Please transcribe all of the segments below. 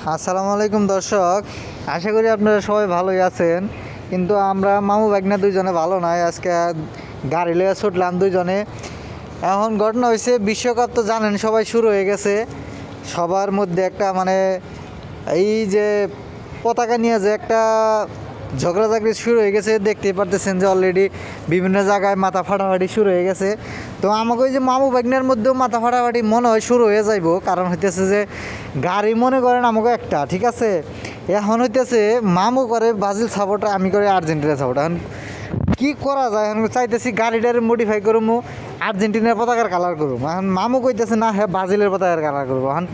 আসসালামু আলাইকুম দর্শক, আশা করি আপনারা সবাই ভালোই আছেন। কিন্তু আমরা মামু ভাগনা দুইজনে ভালো নাই। আজকে গাড়ি লইয়া ছুটলাম দুইজনে। এখন ঘটনা হয়েছে, বিশ্বকাপ তো জানেন সবাই শুরু হয়ে গেছে। সবার মধ্যে একটা এই যে পতাকা নিয়ে যে একটা ঝগড়াঝাগড়ি শুরু হয়ে গেছে, দেখতেই পারতেছেন যে অলরেডি বিভিন্ন জায়গায় মাথা ফাটাফাটি শুরু হয়ে গেছে। তো আমাকে ওই যে মামু ভাগ্নের মধ্যেও মাথা ফাটাফাটি মনে হয় শুরু হয়ে যাইব, কারণ হইতেছে যে গাড়ি মনে করেন আমাকে একটা ঠিক আছে। এখন হইতেছে মামু করে ব্রাজিল সাপোর্ট, আমি করে আর্জেন্টিনা সাপোর্ট। এখন কী করা যায়? এখন চাইতেছি গাড়িটারে মডিফাই করবো, আর্জেন্টিনার পতাকার কালার করবো। এখন মামু কইতেছে না, হ্যাঁ ব্রাজিলের পতাকার কালার করবো। এখন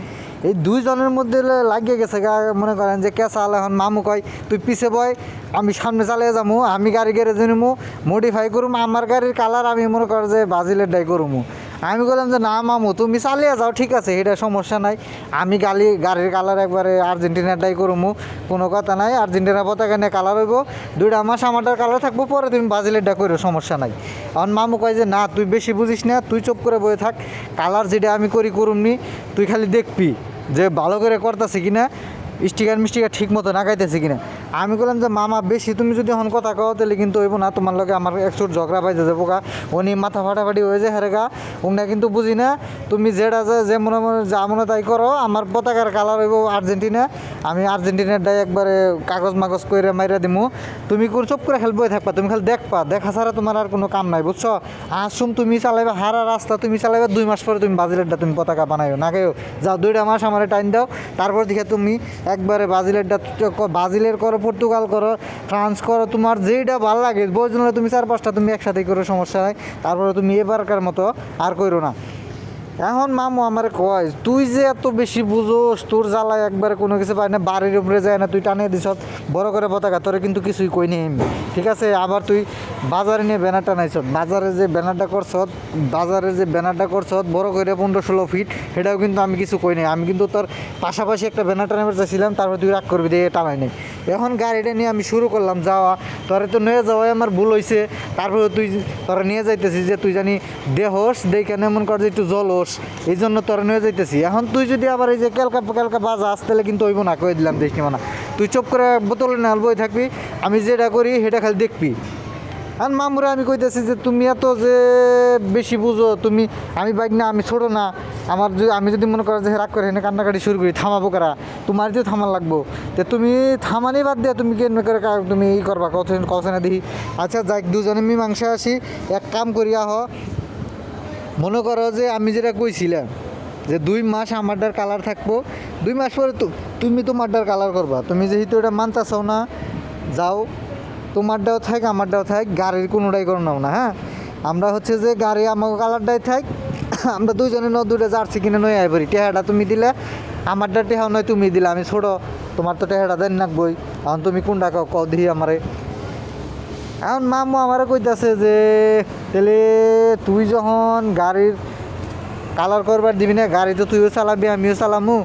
এই দুইজনের মধ্যে লাগিয়ে গেছে মনে করেন যে কে চাল। এখন মামু কয় তুই পিছে বয়, আমি সামনে চালিয়ে যাবো, আমি গাড়ি গ্যারেজে নেবো, মডিফাই করবো, আমার গাড়ির কালার আমি মনে কর যে ব্রাজিলের ডাই করবো। আমি বললাম যে না মামু তুমি চালিয়ে যাও, ঠিক আছে, এটা সমস্যা নাই, আমি গাড়ির কালার একবারে আর্জেন্টিনারটাই করবো, কোনো কথা নাই। আর্জেন্টিনার পতাকা নিয়ে কালার হইব, 2 মাস আমারটার কালার থাকবো, পরে তুমি ব্রাজিলেরটা করো, সমস্যা নাই। এখন মামু কয় যে না তুই বেশি বুঝিস না, তুই চুপ করে বয়ে থাক, কালার যেটা আমি করুমনি, তুই খালি দেখবি যে ভালো করে করতেছে কিনা, স্টিকার মিস্টিকার ঠিক মতো লাগাইতেছে কিনা। আমি বললাম যে মামা বেশি তুমি যদি এখন কথা কও তাহলে কিন্তু হইব না, তোমার লগে আমার একটু ঝগড়া পাইতে যাবো গা, উনি মাথা ফাটাফাটি হয়ে যায় হেরে গা, ওনা কিন্তু বুঝি না। তুমি যেটা যে মনে মনে যা মনে তাই করো, আমার পতাকার কালার হইব আর্জেন্টিনা, আমি আর্জেন্টিনারটাই একবারে কাগজ মাগজ করে মাইরা দিমু, তুমি চুপ করে খেলবো থাকবা, তুমি খালি দেখবা, দেখা ছাড়া তোমার আর কোনো কাম নাই, বুঝছো। আসুম তুমি চালাইবা হারা রাস্তা, তুমি চালাইবা 2 মাস পরে তুমি ব্রাজিলেরটা তুমি পতাকা বানাইও না কেউ, যাও 2 মাস আমার টাইম দাও, তারপর দেখে তুমি একবারে ব্রাজিলের করো, পর্তুগাল করো, ফ্রান্স করো, তোমার যেইটা ভালো লাগে বলছিল তুমি 4-5টা তুমি একসাথেই করো, সমস্যা নাই, তারপরে তুমি এবারকার মতো আর করো না। এখন মামু আমার কয় তুই যে এত বেশি বুঝোস, তোর জ্বালায় একবারে কোনো কিছু পাই না, বাড়ির উপরে যায় না, তুই টানিয়ে দিস বড় করে পতাকা, তোরে কিন্তু কিছুই কই নি আমি, ঠিক আছে। আবার তুই বাজারে নিয়ে ব্যানার টানাইছ, বাজারে যে ব্যানারটা করছ বড় করে 15-16 ফিট, সেটাও কিন্তু আমি কিছু কই নাই, আমি কিন্তু তোর পাশাপাশি একটা ব্যানার টানাবার চাইছিলাম, তারপর তুই রাগ করবি দিয়ে টানাই নেই। এখন গাড়িটা নিয়ে আমি শুরু করলাম যাওয়া, তোরে তো নিয়ে যাওয়াই আমার ভুল হয়েছে, তারপরে তোরা নিয়ে যাইতেছিস যে তুই জানি দেহস দেখে এমন কর যে একটু জলস, এই জন্য তোরা নিয়ে যাইতেছি। এখন তুই যদি আবার এই যে ক্যালকা বাজা আসতে কিন্তু হইব না, কয়ে দিলাম দেখিস না, তুই চুপ করে বোতলে না বই থাকবি, আমি যেটা করি সেটা খালি দেখবি। আর মামুরা আমি কইতেছি যে তুমি এত যে বেশি বুঝো, আমি বাইক না, আমি ছোটো না, আমি যদি মনে করো যে রাগ করে এনে কান্নাকাটি শুরু করি, থামাবো কারা, তোমার তো থামান লাগবো, তো তুমি থামানি বাদ দিয়ে তুমি কেন করে তুমি এই করবা, কথা না দেখি। আচ্ছা যাই, দুজনে মীমাংসা আসি, এক কাম করি আহ, মনে করো যে আমি যেটা কইছিলাম যে 2 মাস আমারটার কালার থাকবো, 2 মাস পরে তুমি তোমারটার কালার করবা, তুমি যেহেতু এটা মানতেছও না, যাও তোমারটাও থাক আমারটাও থাক, গাড়ির কোনোটাই করে নাও না, হ্যাঁ। আমরা হচ্ছে যে গাড়ি আমার কালারটাই থাক, আমরা দুজনে 2টা জার্সি কিনে নয় আইবরি, টেহাটা তুমি দিলে, আমারটা টেহাও নয় তুমি দিলে, আমি ছোটো, তোমার তো টেহাটা দেন নাকবই, এখন তুমি কোনটা কও দিই আমারে। এখন মামু আমারে কইতাছে যে তাহলে তুই যখন গাড়ির কালার করবার দিবি না, গাড়ি তো তুইও চালাবি আমিও চালামু,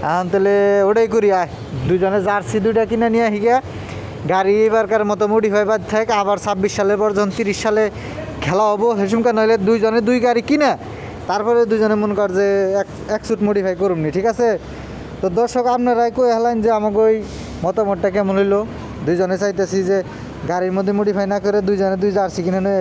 এখন তাহলে ওটাই করি, আয় দুজনে জার্সি 2টা কিনে নিয়ে আসি গিয়া, গাড়ি এবারকার মতো মডিফাই বাদ থাকে, আবার 26 সালের পর যখন 30 সালে খেলা হবো সেসমকা, নইলে দুইজনে 2 গাড়ি কিনে তারপরে দুজনে মনে কর যে এক সুট মডিফাই করুমনি, ঠিক আছে। তো দর্শক আপনারাই কই হেলাইন যে আমাকে ওই মতামতটা কেমন হইলো। দুইজনে চাইতেছি যে গাড়ির মধ্যে মডিফাই না করে দুইজনে 2 জার্সি কিনে নেই।